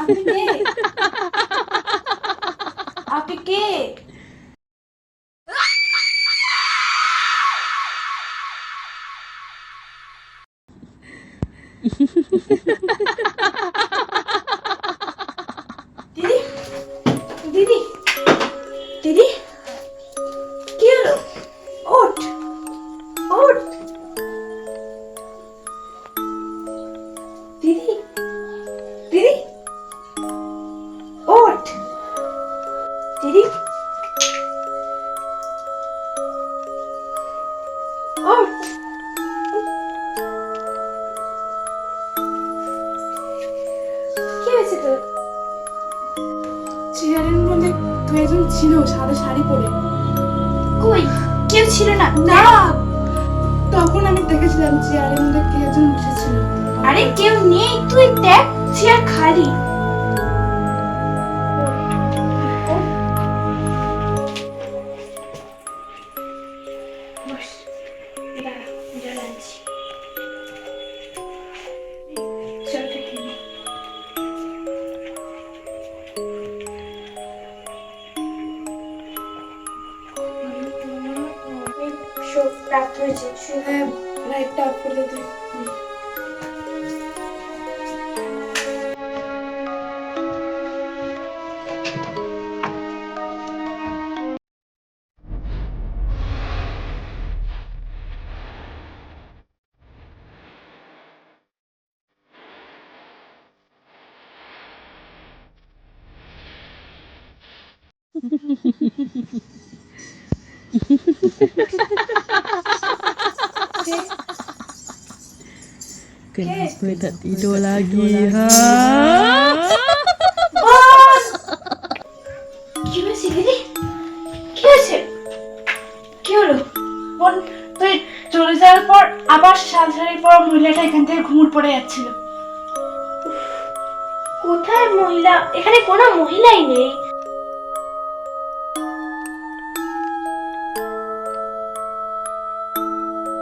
আপনি কে? আপনি কে? দিদি, দিদি, দিদি, কি হলো? ওঠ, ওঠ, দিদি, দিদি, ওঠ, দিদি, ওঠ। কি হয়েছে তোর? চেয়ারের মধ্যে তো একজন ছিল সাদা শাড়ি পরে। কই, কেউ ছিল না? না, তখন আমি দেখেছিলাম চেয়ারের মধ্যে কে একজন বসেছিল। আরে কেউ নেই, তুই দেখ চেয়ার খালি। বস, দাঁড়া, জল আনছি। জলটা খেয়ে নে। রাত হয়েছে, হ্যাঁ লাইটটা অফ করে দে। Kenapa tak tidur lagi, ha? কি হয়েছে দিদি? কি হয়েছে? কি হলো? বোন, তুই চলে যাওয়ার পর আবার শাল শাড়ি পরা মহিলাটা এখান থেকে ঘুমুর পড়ে যাচ্ছিল। কোথায় মহিলা? এখানে কোনো মহিলাই নেই।